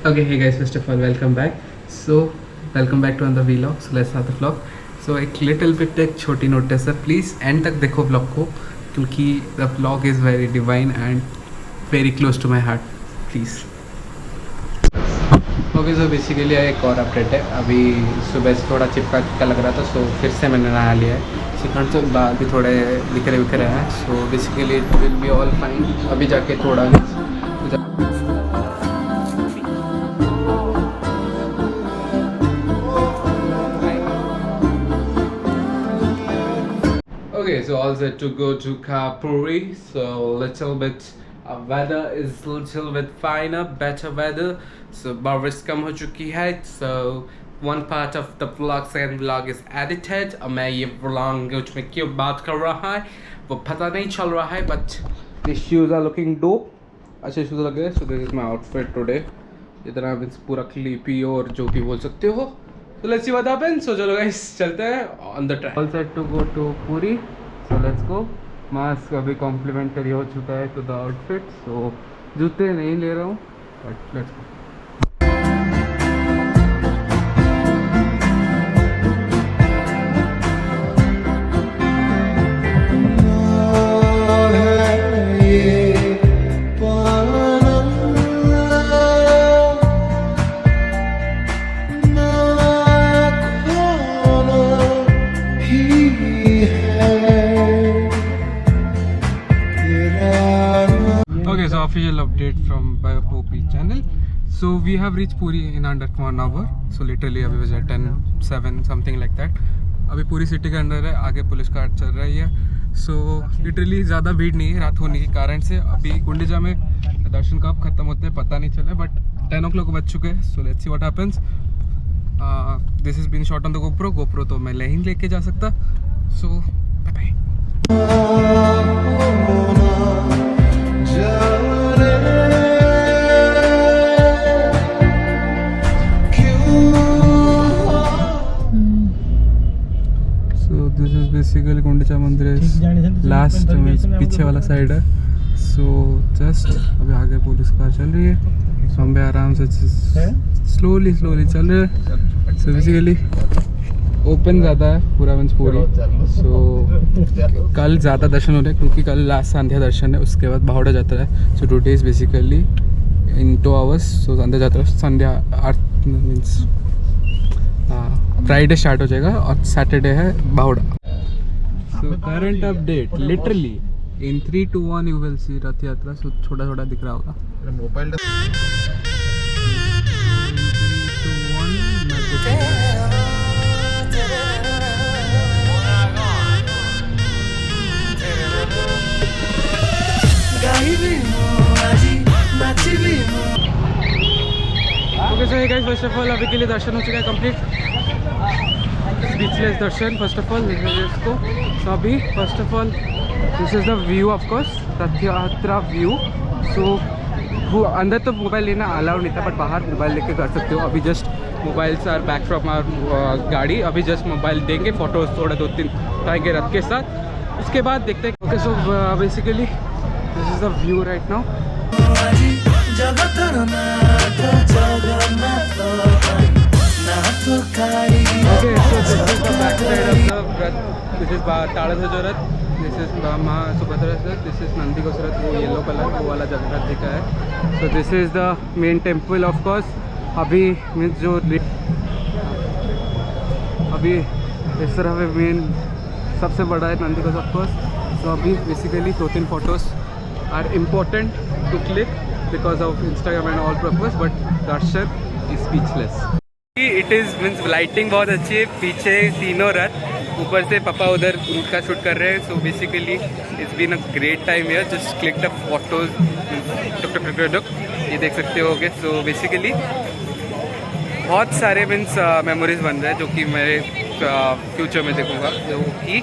Okay, hey guys, first of all, welcome back. So, welcome back to another vlog. So, let's start the vlog. So, एक little bit एक छोटी notice है, please end तक देखो vlog को क्योंकि the vlog is very divine and very close to my heart. Please. Okay, so basically एक और अपडेट है. अभी सुबह से थोड़ा चिपका लग रहा था, so फिर से मैंने नहा लिया है. सेकंड से बाल भी थोड़े बिखरे हैं. So basically it will be all fine. अभी जाके थोड़ा Okay, so all set to go to Kapuri. So little bit weather is little bit finer, better weather. So बारिश कम हो चुकी है. So one part of the vlog, second vlog is edited. और मैं ये vlog में क्यों बात कर रहा है वो पता नहीं चल रहा है. But these shoes are looking dope. अच्छे शूज़ लगे. So this is my outfit today. इतना पूरा क्लीपी और जो भी बोल सकते हो. So let's see what happens. So चलो guys चलते हैं on the track. All set to go to Puri. So let's go. Mask अभी कॉम्प्लीमेंटरी हो चुका है to the outfit. So जूते नहीं ले रहा हूँ but let's go. Okay, so official update from Biopopi channel. So we have reached Puri in under 1 hour. So literally अभी बजे 10:07 something like that. अभी पूरी सिटी के अंदर है, आगे पुलिस कार चल रही है. So literally ज़्यादा भीड़ नहीं है रात होने के कारण से. अभी गुंडीचा में दर्शन कब खत्म होते हैं पता नहीं चला, बट 10 o'clock बज चुके हैं. So let's see what happens. This has been shot on the GoPro तो मैं नहीं लेके जा सकता. So bye bye. This is basically Gundicha मंदिर लास्ट में पीछे वाला साइड है. सो जस्ट अभी आगे पुलिस कार चल रही है. सो हम भी आराम से स्लोली चल रहे हैं. सो बेसिकली ओपन ज़्यादा है पूरा वंश पूरी. सो कल ज़्यादा दर्शन हो रहे हैं क्योंकि कल लास्ट संध्या दर्शन है, उसके बाद बाहुड़ा जात्रा है. So today is basically in 2 hours. So Sandhya Jatra Sandhya means Friday start हो जाएगा और सैटरडे है Bahuda. So current update literally in 3, 2, 1 you will see Rath Yatra. So छोटा दिख रहा होगा mobile. Okay so guys, first of all अभी के लिए दर्शन हो चुका है complete. Speechless darshan first of all इसको. सो अभी first of all this is the view of course रथ यात्रा व्यू. सो वो अंदर तो मोबाइल लेना अलाउड नहीं था बट बाहर मोबाइल लेके कर सकते हो. अभी just mobiles are back from our गाड़ी. अभी जस्ट मोबाइल देंगे, फोटोज थोड़ा 2-3 आएंगे रथ के साथ. उसके बाद देखते हैं. Okay so basically this is the view right now. Okay, so this is the back side of the Rath. This is ताड़ध्वज Rath. This is माँ सुभद्रा रथ. This is नंदीघोष रथ. वो येलो कलर वो वाला रथ दिखा है. So this is the main temple of course. अभी means जो अभी इस तरह पे मेन सबसे बड़ा है नंदीघोष ऑफ कोर्स. So अभी basically 2-3 photos are important to click because of Instagram and all purpose, but darshan is speechless. It is means lighting बहुत अच्छी है. पीछे तीनों रथ, ऊपर से पापा उधर रूट का शूट कर रहे हैं. So basically it's been a great time here. Just click the photos. ये देख सकते होगे. सो बेसिकली बहुत सारे मीन्स मेमोरीज बन रहे हैं जो कि मैं फ्यूचर में देखूंगा. जो कि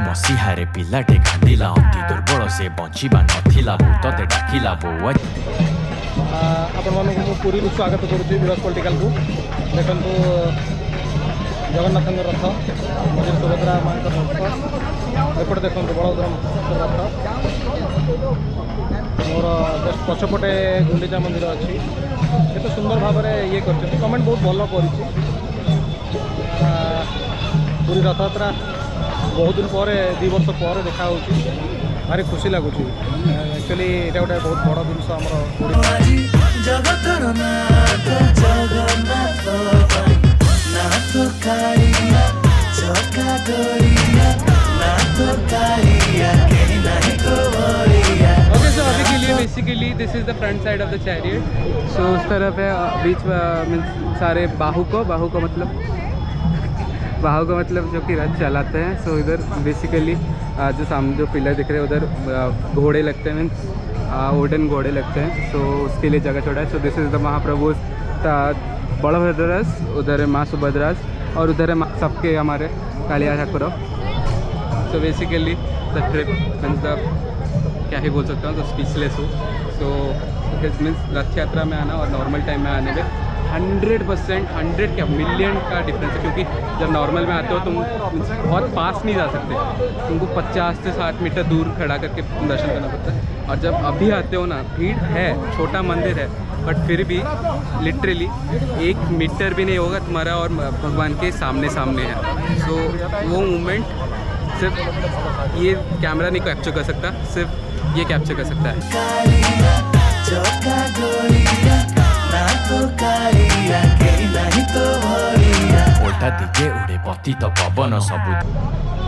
ମସିହାରେ ପିଲାଟେ କାନ୍ଦିଲା ଅତି ଦୁର୍ବଳ ସେ ବଞ୍ଚିବା ନଥିଲା ବୋ ତତେ ଡାକିଲା ବୋ. ଆପଣମାନଙ୍କୁ ମୁଁ ପୁରୀରୁ ସ୍ୱାଗତ କରୁଛି ବିରଜ ପଲିଟିକାଲକୁ. ଦେଖନ୍ତୁ ଜଗନ୍ନାଥଙ୍କ ରଥ, ମଝିରେ ସୁଭଦ୍ରା ମାଙ୍କ ରଥ, ଏପଟେ ଦେଖନ୍ତୁ ବଳଭଦ୍ର ରଥ. मोर जस्ट पछपटे गुंडीचा मंदिर अच्छी केते सुंदर भाव में ये कर कमेंट बहुत भल कर पूरी रथ यात्रा बहुत दिन पर 2 वर्ष पर देखा भारी खुशी लगुच एक्चुअली ये गोटे बहुत बड़ जिनस ओके सो अभी के लिए basically this is the front side of the chariot so उस तरफ है बीच मीन्स सारे बाहु को मतलब जो कि रथ चलाते हैं सो इधर बेसिकली जो सामने जो पिलर दिख रहे हैं उधर घोड़े लगते हैं मीन्स वुडन घोड़े लगते हैं सो उसके लिए जगह छोड़ा है so this is the Mahaprabhu Balabhadra's उधर है माँ सुभद्रास और उधर है सबके हमारे Kalia Thakur so basically the trip means the क्या ही बोल सकता हूँ तो स्पीचलेस हो सो मीन्स रथ यात्रा में आना और नॉर्मल टाइम में आने में 100% 100 क्या मिलियन का डिफरेंस है क्योंकि जब नॉर्मल में आते हो तुम बहुत पास नहीं जा सकते तुमको 50 से 60 मीटर दूर खड़ा करके दर्शन करना पड़ता है और जब अभी आते हो ना भीड़ है छोटा मंदिर है बट फिर भी लिटरली 1 मीटर भी नहीं होगा तुम्हारा और भगवान के सामने है सो वो मोमेंट सिर्फ ये कैमरा नहीं कैप्चर कर सकता सिर्फ ये कैप्चर कर सकता है ओल्टा दिगे उड़े पतित पवन सबु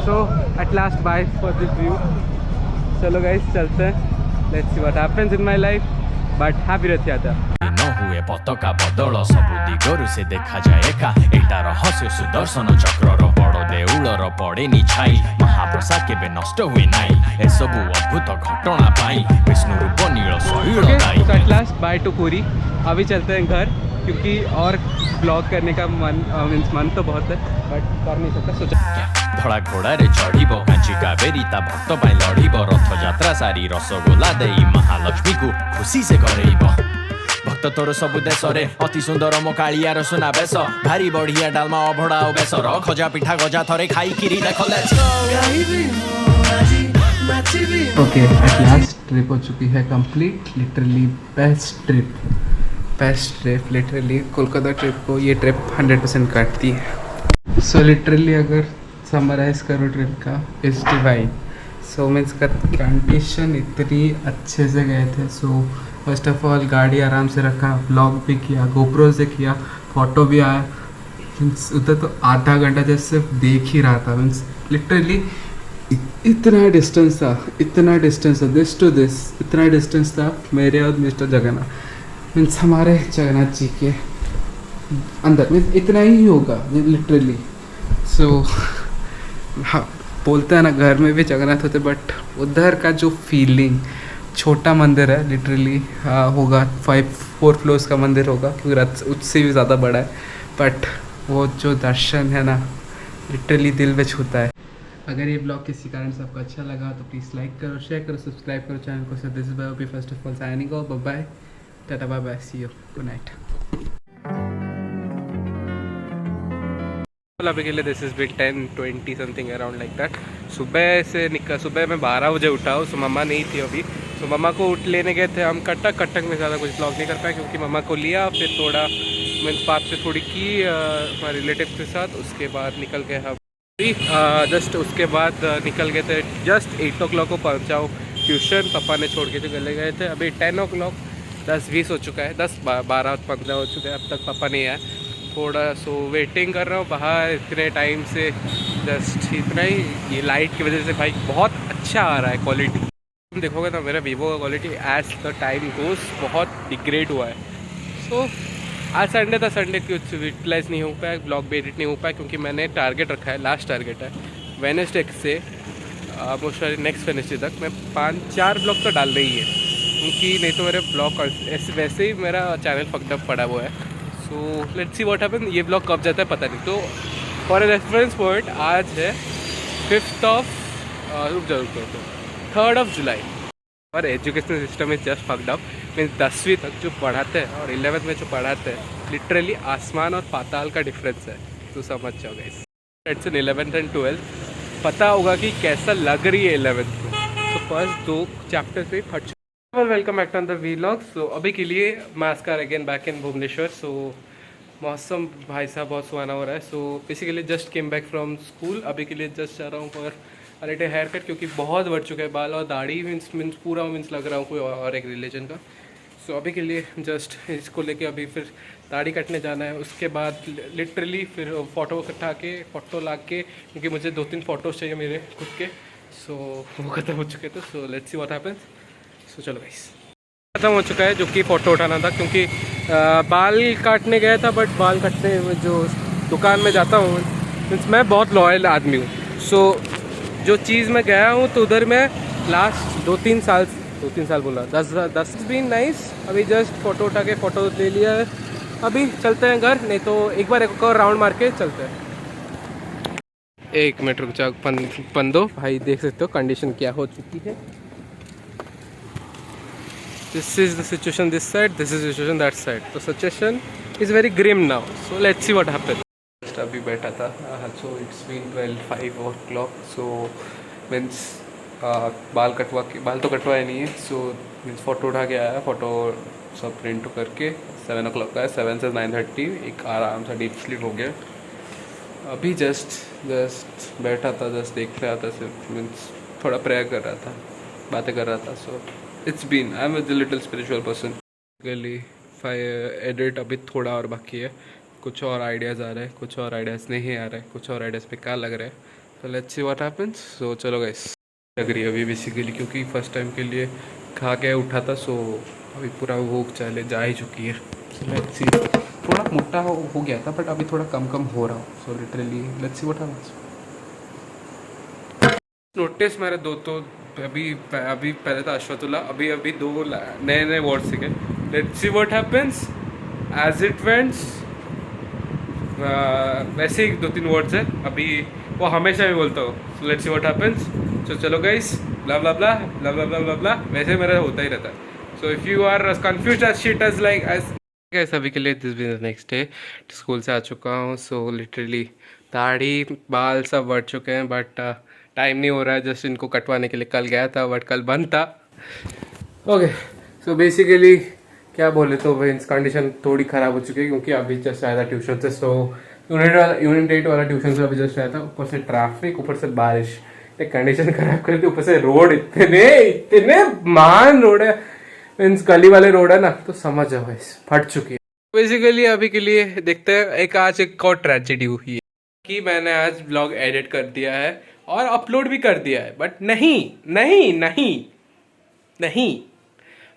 so at last bye for this view चलो गाइस चलते हैं let's see what happens in my life but happy Rath Yatra न हुए पताका बदल सबु दिगरु से देखा जाए का एटा रहस्य सुदर्शन चक्रर बड़ देउलर पड़ेनी छाई महाप्रसाद केबे नष्ट हुए नाई ए सबु अद्भुत घटना पाई विष्णु रूप नील शैल दाई एट लास्ट बाय टू पूरी अभी चलते हैं घर क्योंकि और ब्लॉग करने का मन तो बहुत है बट कर नहीं सकता सोचा धड़ा घोड़ा रे चढ़ीब कांची कावेरी ता भक्त पाई लड़ीब रथ यात्रा सारी रसगोला देई महालक्ष्मी को खुशी से करेइब भक्त तोर सबु देश रे अति सुंदर मो कालियार सुना बेस भारी बढ़िया डालमा अभड़ा और बेस खजा पिठा गजा थरे खाई किरी देख let's okay at last trip हो चुकी है complete literally best trip literally Kolkata trip को ये ट्रिप 100% काटती है सो लिटरली अगर समराइज करो ट्रिप का इज डिवाइन सो मीन्स का कंडीशन इतनी अच्छे से गए थे सो फर्स्ट ऑफ ऑल गाड़ी आराम से रखा व्लॉग भी किया गोप्रो से किया फोटो भी आया मीन्स उधर तो आधा घंटा जैसे सिर्फ देख ही रहा था मीन्स लिटरली इतना डिस्टेंस था दिस टू दिस इतना डिस्टेंस था मेरे और मिस्टर जगन्नाथ मीन्स हमारे जगन्नाथ जी के अंदर मीन्स इतना ही होगा लिटरली सो हाँ बोलते हैं ना घर में भी जगन्नाथ होते बट उधर का जो फीलिंग छोटा मंदिर है लिटरली होगा 4 फ्लोर्स का मंदिर होगा क्योंकि रथ उससे भी ज़्यादा बड़ा है बट वो जो दर्शन है ना लिटरली दिल में छूता है अगर ये ब्लॉग किसी कारण से आपको अच्छा लगा तो प्लीज़ लाइक करो शेयर करो सब्सक्राइब करो चैनल को so this bye first of all signing off bye tata bye bye see you good night अभी के लिए this is bit 10-20 something around like that सुबह मैं 12 बजे उठा हूँ सो मम्मा नहीं थी अभी सो मम्मा को लेने गए थे हम कटक में ज़्यादा कुछ ब्लॉग नहीं कर पाए क्योंकि मम्मा को लिया फिर थोड़ा मीन्स बात पे थोड़ी की हमारे रिलेटिव के साथ उसके बाद निकल गए हम जस्ट उसके बाद निकल गए थे जस्ट 8 o'clock को पहुँचाओ ट्यूशन पापा ने छोड़ के चले गए थे अभी 10 o'clock 10:20 हो चुका है 10-12-15 हो चुके हैं अब तक पापा नहीं आया थोड़ा सो वेटिंग कर रहा हूँ बाहर इतने टाइम से जस्ट इतना ही ये लाइट की वजह से भाई बहुत अच्छा आ रहा है क्वालिटी तुम देखोगे ना मेरा वीवो का क्वालिटी एज द टाइम गोस बहुत डिग्रेड हुआ है सो आज संडे था संडे कुछ यूटिलाइज नहीं हो पाया ब्लॉग भी एडिट नहीं हो पाया क्योंकि मैंने टारगेट रखा है लास्ट टारगेट है वेडनेसडे से मोस्टली नेक्स्ट वेडनेसडे तक मैं 5-4 ब्लॉग तो डालना ही है क्योंकि नहीं तो मेरे ब्लॉग वैसे ही मेरा चैनल फकडअप पड़ा हुआ है सो लेट्स सी व्हाट हैपन ये ब्लॉग कब जाता है पता नहीं तो फॉर ए रेफरेंस पॉइंट आज है 3rd of July और education system is just fucked up means 10वीं तक जो पढ़ाते हैं और 11th में जो पढ़ाते हैं लिटरली आसमान और पाताल का डिफरेंस है तो समझ जाओ guys it's in 11th and 12th पता होगा कि कैसा लग रही है 11th में तो फर्स्ट 2 चैप्टर पे फट चुके। Welcome back to the vlog. So अभी के लिए मास्कार again back in Bhubaneswar. So मौसम भाई साहब बहुत सुहाना हो रहा है। So basically just came back from school. अभी के लिए जस्ट जा रहा हूँ फॉर अरेटे हेयर कट, क्योंकि बहुत बढ़ चुका है बाल और दाढ़ी मीन्स पूरा लग रहा हूँ कोई और एक रिलीजन का। सो अभी के लिए जस्ट इसको लेके अभी फिर दाढ़ी कटने जाना है। उसके बाद लिटरली फिर फ़ोटो ला के, क्योंकि मुझे 2-3 फ़ोटोज़ चाहिए मेरे खुद के। सो वो ख़त्म हो चुके थे। So let's see what happens. So चलो गाइस, ख़त्म हो चुका है जो कि फ़ोटो उठाना था, क्योंकि बाल काटने गया था। बट बाल काटने में जो दुकान में जाता हूँ मीन्स मैं बहुत लॉयल आदमी हूँ। सो जो चीज़ मैं गया हूँ तो उधर मैं लास्ट 2-3 साल बोला 10 बीन नाइस। अभी जस्ट फ़ोटो उठा के फ़ोटो ले लिया है। अभी चलते हैं घर, नहीं तो एक बार एक और राउंड मार के चलते हैं। 1 मिनट रुक जाओ पंदो भाई, देख सकते हो कंडीशन क्या हो चुकी है। This is the situation this side, this is situation that side. तो situation is very grim now. So let's see what happens. अभी बैठा था। So it's been 12-5 o'clock। So means बाल तो कटवाए नहीं है। सो मीन्स फ़ोटो उठा के आया, फ़ोटो सब प्रिंट करके 7 o'clock का है। 7 से 9:30 एक आराम सा डीप स्लीप हो गया। अभी जस्ट बैठा था, जस्ट देख रहा था, सिर्फ मीन्स थोड़ा प्रेयर कर रहा था, बातें कर रहा था। So it's been I am a little spiritual person. Edit अभी थोड़ा और बाकी है। कुछ और आइडियाज़ आ रहे हैं, कुछ और आइडियाज़ नहीं आ रहे हैं, कुछ और आइडियाज़ बेकार लग रहे हैं। तो let's see what happens. So चलो गाइस, लग रही है अभी बेसिकली, क्योंकि फर्स्ट टाइम के लिए खा के उठा था। सो अभी पूरा भूख चले जा ही चुकी है। सो लेट्स सी, थोड़ा मोटा हो गया था बट अभी थोड़ा कम हो रहा हूँ। So literally let's see what happens. Notice मेरे दो तो अभी पहले था अश्वतुल्ला, अभी 2 नए वर्ड सीखे। Let's see what happens, as it wents. वैसे ही 2-3 वर्ड्स है अभी, वो हमेशा भी बोलता हूँ। So let's see what happens. So चलो गाइस, ब्ला ब्ला ब्ला ब्ला ब्ला ब्ला ब्ला ब्ला, वैसे मेरा होता ही रहता है। So if you are confused as shit as like as guys, अभी के लिए this been the next day. School से आ चुका हूँ। सो लिटरली दाढ़ी बाल सब बढ़ चुके हैं, बट टाइम नहीं हो रहा है जस्ट इनको कटवाने के लिए। कल गया था बट कल बंद था। ओके, सो बेसिकली क्या बोले तो मीन्स कंडीशन थोड़ी ख़राब हो चुकी है, क्योंकि अभी जस्ट आया था ट्यूशन से। सो यूनिट 8 वाला ट्यूशन से अभी जस्ट आया था। ऊपर से ट्रैफिक, ऊपर से बारिश, एक कंडीशन खराब कर दी। ऊपर से रोड इतने महान रोड है, मीन्स गली वाले रोड है ना, तो समझ जाओ फट चुकी है। बेसिकली अभी के लिए देखते हैं। आज एक और ट्रेजेडी हुई है कि मैंने आज ब्लॉग एडिट कर दिया है और अपलोड भी कर दिया है, बट नहीं।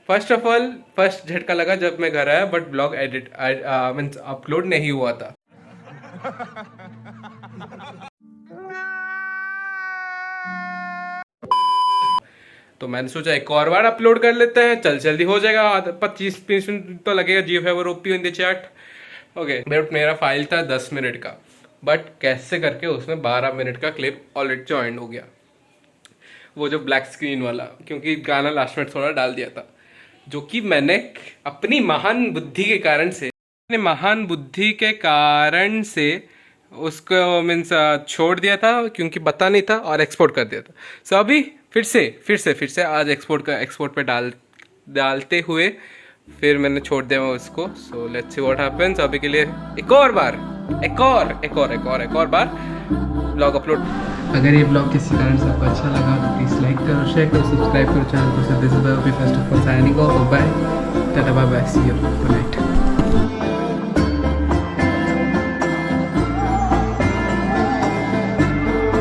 फर्स्ट ऑफ ऑल फर्स्ट झटका लगा जब मैं घर आया, but blog edit means upload नहीं हुआ था। तो मैंने सोचा एक और बार अपलोड कर लेते हैं, जल्दी हो जाएगा। 25-30 मिनट तो लगेगा। GFR in the chat. Okay, but मेरा फाइल था 10 मिनट का, बट कैसे करके उसमें 12 मिनट का क्लिप ऑलरेडी ज्वाइन हो गया। वो जो ब्लैक स्क्रीन वाला, क्योंकि गाना लास्ट में थोड़ा डाल दिया था, जो कि मैंने अपनी महान बुद्धि के कारण से उसको मीन्स छोड़ दिया था, क्योंकि पता नहीं था, और एक्सपोर्ट कर दिया था। सो अभी फिर से आज एक्सपोर्ट पे डालते हुए फिर मैंने छोड़ दिया उसको। सो लेट्स सी व्हाट हैपेंस। अभी के लिए एक और बार ब्लॉग अपलोड। अगर ये ब्लॉग किसी कारण से आपको अच्छा लगा तो प्लीज़ लाइक करो, शेयर करो, सब्सक्राइब करो चैनल को। This is the first of all signing off. Bye, tata, bye bye, see you, good night.